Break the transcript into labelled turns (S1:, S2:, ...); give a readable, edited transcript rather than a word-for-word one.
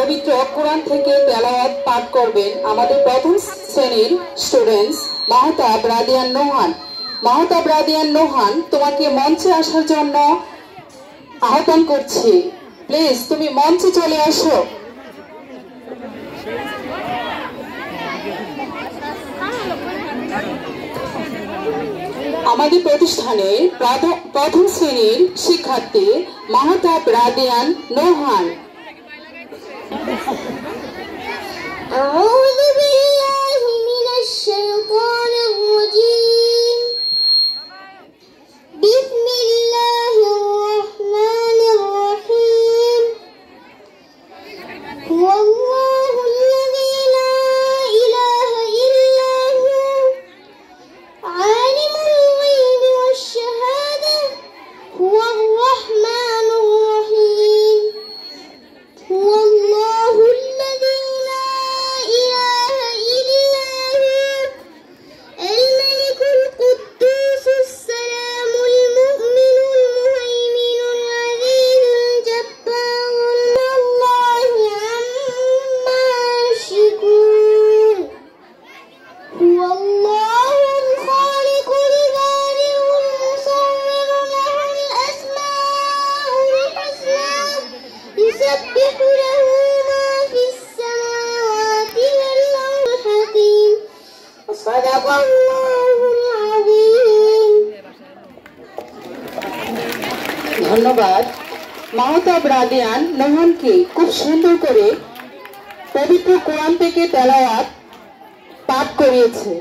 S1: পবিত্র কোরআন থেকে তেলাওয়াত পাঠ করবেন আমাদের প্রথম শ্রেণীর স্টুডেন্টস মাহতাব রাদিয়ান নোহান। মাহতাব রাদিয়ান নোহান, তোমাকে মঞ্চে আসার জন্য আহ্বান করছি। প্লিজ তুমি মঞ্চে চলে আসো। আমাদের প্রতিষ্ঠানের প্রথম শ্রেণীর শিক্ষার্থী মাহতাব রাদিয়ান নোহান।
S2: أعوذ بالله من الشيطان الرجيم بسم الله الرحمن الرحيم هو الله الذي لا إله إلا هو عالم الغيب والشهادة هو الرحمن الرحيم هو الله الذي لا إله إلا هو الملك القدوس السلام المؤمن المهيمن العزيز الجبار الله عما يشركون هو الله الخالق البارئ المصور له الأسماء الحسنى يسبح له ما في السماوات والأرض الحكيم صدق الله العظيم।
S1: ধন্যবাদ। মাহতাব রাদিয়ান নোহানকে খুব সুন্দর করে পবিত্র কোরআন থেকে তেলাওয়াত পাঠ করিয়েছে।